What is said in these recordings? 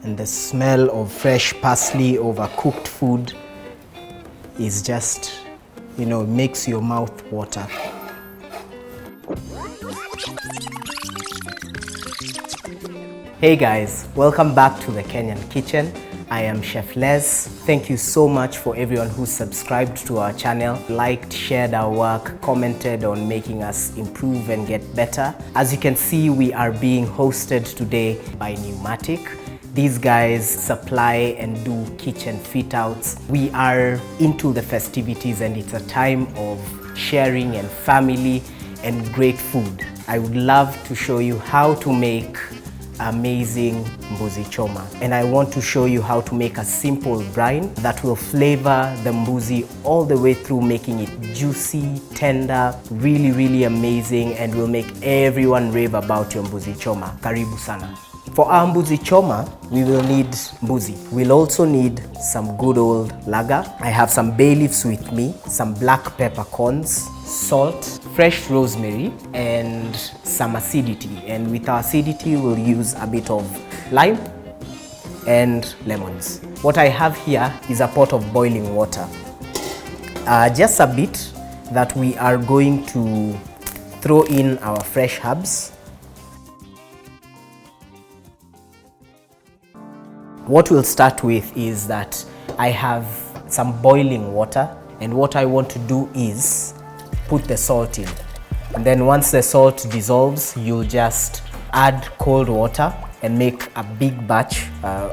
and the smell of fresh parsley over cooked food is just, makes your mouth water. Hey guys, welcome back to the Kenyan kitchen. I am Chef Les. Thank you so much for everyone who subscribed to our channel, liked, shared our work, commented on making us improve and get better. As you can see, we are being hosted today by Pneumatic. These guys supply and do kitchen fit outs. We are into the festivities and it's a time of sharing and family and great food. I would love to show you how to make amazing Mbuzi Choma. And I want to show you how to make a simple brine that will flavor the mbuzi all the way through, making it juicy, tender, really, really amazing, and will make everyone rave about your Mbuzi Choma. Karibu sana. For our Mbuzi Choma, we will need mbuzi. We'll also need some good old lager. I have some bay leaves with me, some black peppercorns, salt, fresh rosemary, and some acidity. And with our acidity, we'll use a bit of lime and lemons. What I have here is a pot of boiling water. Just a bit that we are going to throw in our fresh herbs. What we'll start with is that I have some boiling water, and what I want to do is put the salt in. And then once the salt dissolves, you'll just add cold water and make a big batch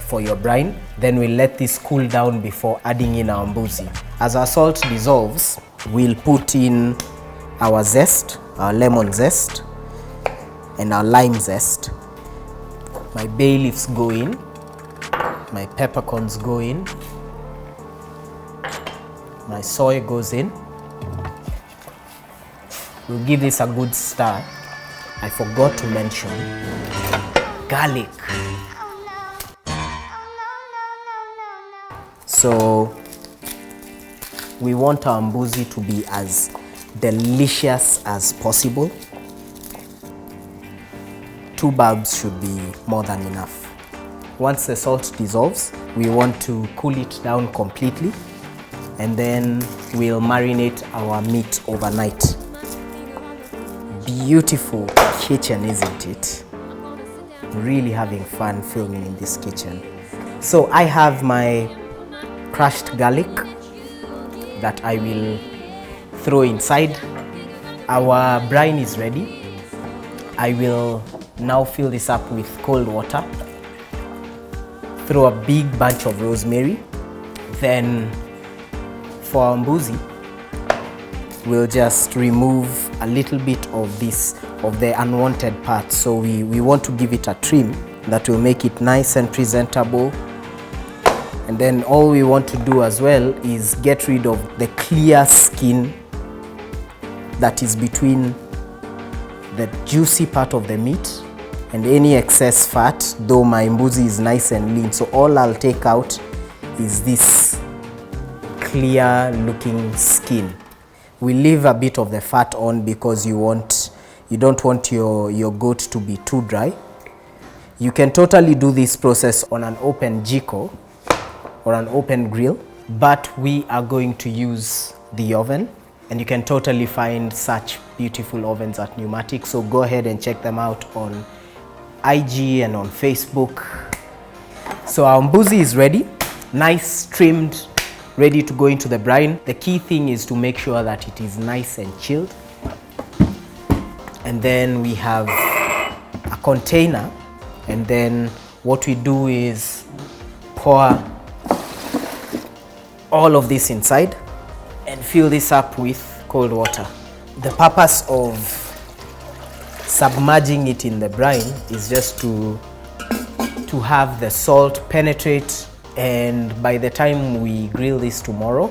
for your brine. Then we'll let this cool down before adding in our mbuzi. As our salt dissolves, we'll put in our zest, our lemon zest, and our lime zest. My bay leaves go in. My peppercorns go in, my soy goes in. We'll give this a good stir. I forgot to mention garlic. So we want our mbuzi to be as delicious as possible. 2 bulbs should be more than enough. Once the salt dissolves, we want to cool it down completely, and then we'll marinate our meat overnight. Beautiful kitchen, isn't it? Really having fun filming in this kitchen. So I have my crushed garlic that I will throw inside. Our brine is ready. I will now fill this up with cold water. Throw a big bunch of rosemary. Then for our mbuzi, we'll just remove a little bit of the unwanted parts. So we want to give it a trim that will make it nice and presentable. And then all we want to do as well is get rid of the clear skin that is between the juicy part of the meat and any excess fat, though my mbuzi is nice and lean. So all I'll take out is this clear looking skin. We leave a bit of the fat on because you don't want your goat to be too dry. You can totally do this process on an open jiko or an open grill, but we are going to use the oven, and you can totally find such beautiful ovens at Pneumatic. So go ahead and check them out on IG and on Facebook. So our mbuzi is ready, nice trimmed, ready to go into the brine. The key thing is to make sure that it is nice and chilled. And then we have a container, and then what we do is pour all of this inside and fill this up with cold water. The purpose of submerging it in the brine is just to have the salt penetrate, and by the time we grill this tomorrow,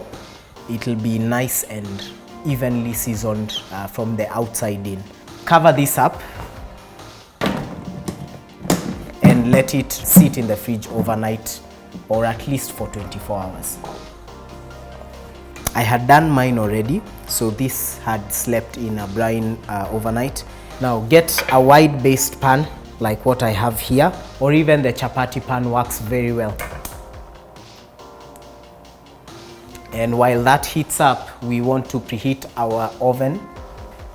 it'll be nice and evenly seasoned from the outside in. Cover this up and let it sit in the fridge overnight, or at least for 24 hours. I had done mine already, so this had slept in a brine overnight. Now get a wide based pan like what I have here. or even the chapati pan works very well. And while that heats up, we want to preheat our oven.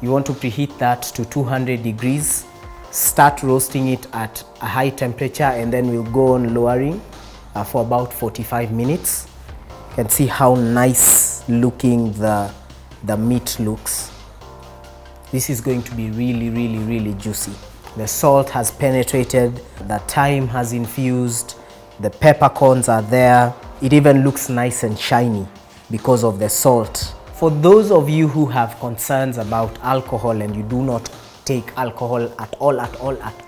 You want to preheat that to 200 degrees. Start roasting it at a high temperature, and then we'll go on lowering for about 45 minutes. You can see how nice looking the meat looks. This is going to be really juicy. The salt has penetrated, the thyme has infused, the peppercorns are there. It even looks nice and shiny because of the salt. For those of you who have concerns about alcohol and you do not take alcohol at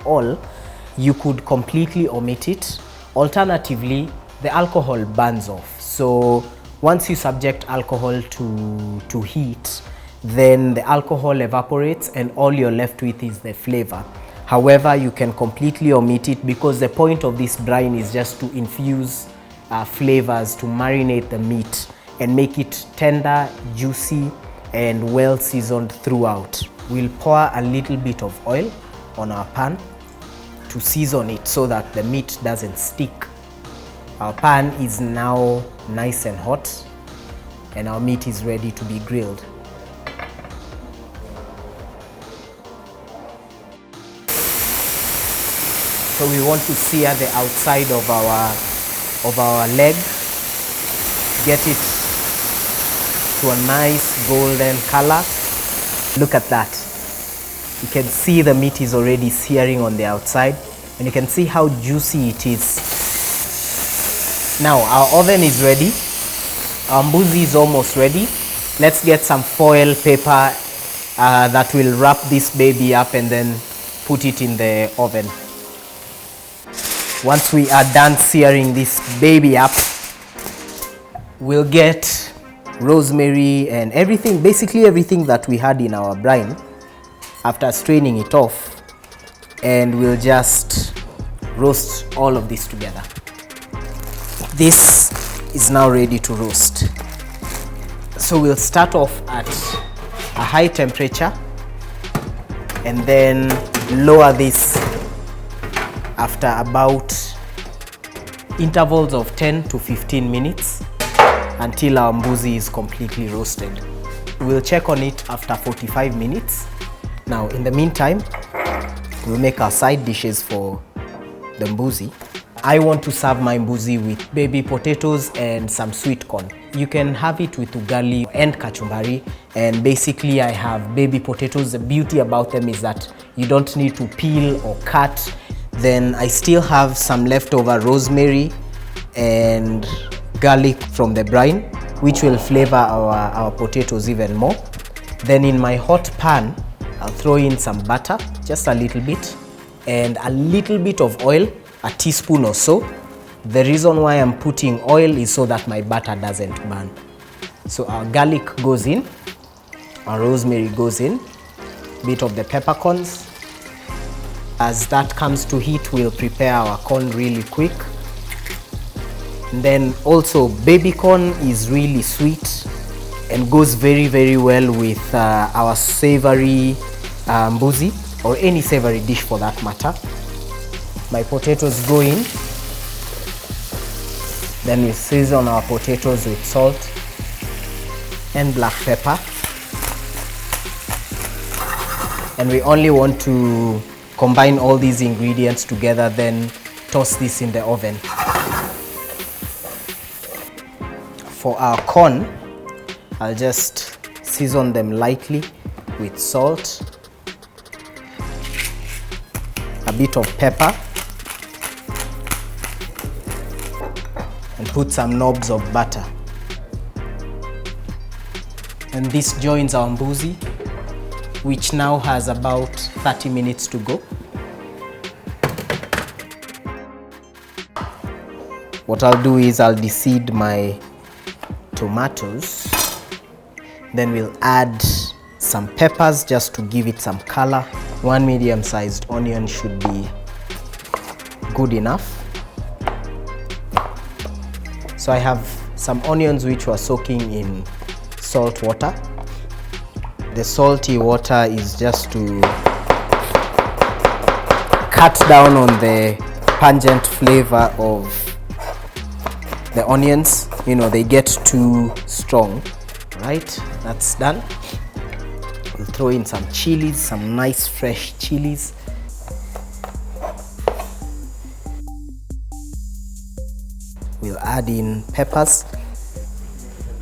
all, you could completely omit it. Alternatively, the alcohol burns off. So once you subject alcohol to heat, then the alcohol evaporates and all you're left with is the flavor. However, you can completely omit it because the point of this brine is just to infuse flavors, to marinate the meat and make it tender, juicy, and well seasoned throughout. We'll pour a little bit of oil on our pan to season it so that the meat doesn't stick. Our pan is now nice and hot, and our meat is ready to be grilled. So we want to sear the outside of our leg, get it to a nice golden color. Look at that. You can see the meat is already searing on the outside, and you can see how juicy it is. Now our oven is ready. Our mbuzi is almost ready. Let's get some foil paper that will wrap this baby up and then put it in the oven. Once we are done searing this baby up, we'll get rosemary and everything, basically everything that we had in our brine after straining it off, and we'll just roast all of this together. This is now ready to roast. So we'll start off at a high temperature and then lower this after about intervals of 10 to 15 minutes until our mbuzi is completely roasted. We'll check on it after 45 minutes. Now, in the meantime, we'll make our side dishes for the mbuzi. I want to serve my mbuzi with baby potatoes and some sweet corn. You can have it with ugali and kachumbari, and basically I have baby potatoes. The beauty about them is that you don't need to peel or cut. Then I still have some leftover rosemary and garlic from the brine, which will flavor our potatoes even more. Then in my hot pan, I'll throw in some butter, just a little bit, and a little bit of oil, a teaspoon or so. The reason why I'm putting oil is so that my butter doesn't burn. So our garlic goes in, our rosemary goes in, bit of the peppercorns. As that comes to heat, we'll prepare our corn really quick. And then also baby corn is really sweet and goes very well with our savory mbuzi, or any savory dish for that matter. My potatoes go in. Then we season our potatoes with salt and black pepper. And we only want to combine all these ingredients together, then toss this in the oven. For our corn, I'll just season them lightly with salt, a bit of pepper, and put some knobs of butter. And this joins our mbuzi, which now has about 30 minutes to go. What I'll do is I'll deseed my tomatoes. Then we'll add some peppers just to give it some color. One medium-sized onion should be good enough. So I have some onions which were soaking in salt water. The salty water is just to cut down on the pungent flavor of the onions. You know, they get too strong. Right, that's done. We'll throw in some chilies, some nice fresh chilies. We'll add in peppers.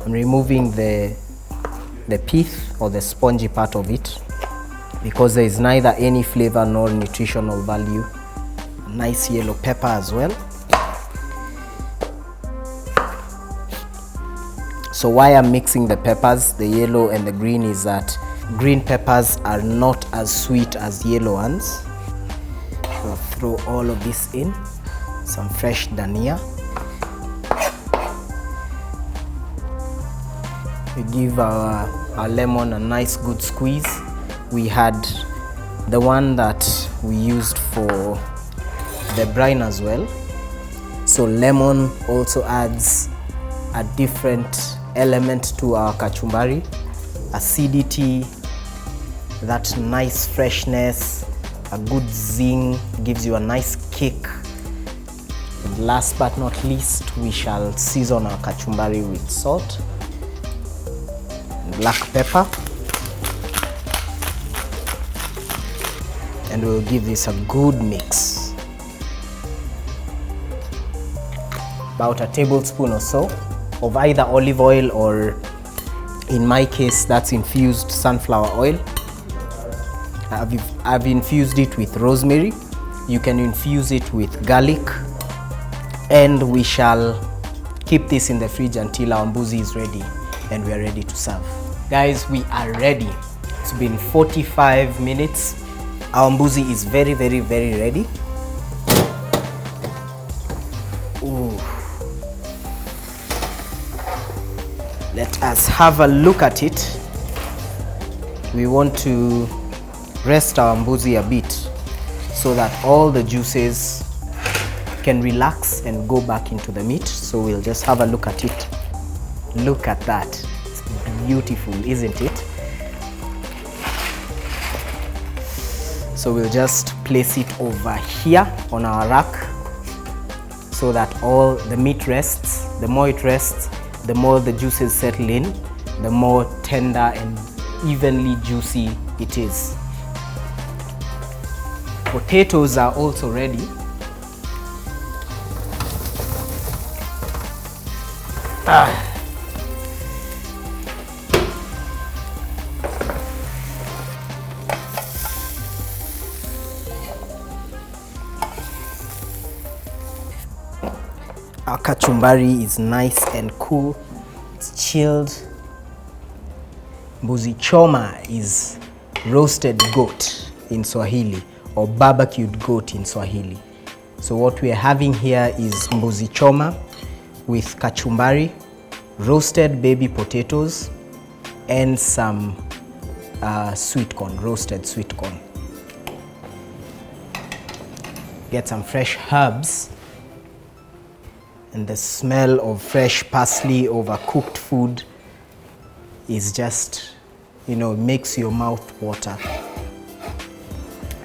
I'm removing the pith or the spongy part of it because there is neither any flavor nor nutritional value. A nice yellow pepper as well. So why I'm mixing the peppers, the yellow and the green, is that green peppers are not as sweet as yellow ones. We'll throw all of this in. Some fresh dhania. We give our lemon a nice good squeeze. We had the one that we used for the brine as well. So lemon also adds a different element to our kachumbari. Acidity, that nice freshness, a good zing, gives you a nice kick. And last but not least, we shall season our kachumbari with salt, black pepper, and we'll give this a good mix. About a tablespoon or so of either olive oil, or in my case that's infused sunflower oil. I've infused it with rosemary. You can infuse it with garlic, and we shall keep this in the fridge until our mbuzi is ready and we are ready to serve. Guys, we are ready. It's been 45 minutes. Our mbuzi is very ready. Ooh. Let us have a look at it. We want to rest our mbuzi a bit so that all the juices can relax and go back into the meat. So we'll just have a look at it. Look at that. It's beautiful, isn't it? So we'll just place it over here on our rack so that all the meat rests. The more it rests, the more the juices settle in, the more tender and evenly juicy it is. Potatoes are also ready. Our kachumbari is nice and cool. It's chilled. Mbuzi Choma is roasted goat in Swahili, or barbecued goat in Swahili. So what we are having here is Mbuzi Choma with kachumbari, roasted baby potatoes, and some sweet corn, roasted sweet corn. Get some fresh herbs, and the smell of fresh parsley over cooked food is just, you know, makes your mouth water.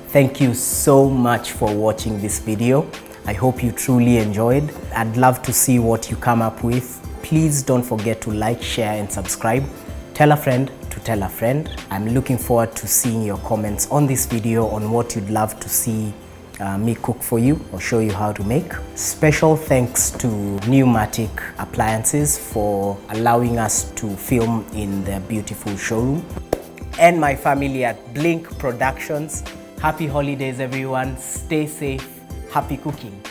Thank you so much for watching this video. I hope you truly enjoyed. I'd love to see what you come up with. Please don't forget to like, share, and subscribe. Tell a friend to tell a friend. I'm looking forward to seeing your comments on this video on what you'd love to see me cook for you or show you how to make. Special thanks to Pneumatic Appliances for allowing us to film in their beautiful showroom. And my family at Blink Productions. Happy holidays, everyone. Stay safe. Happy cooking.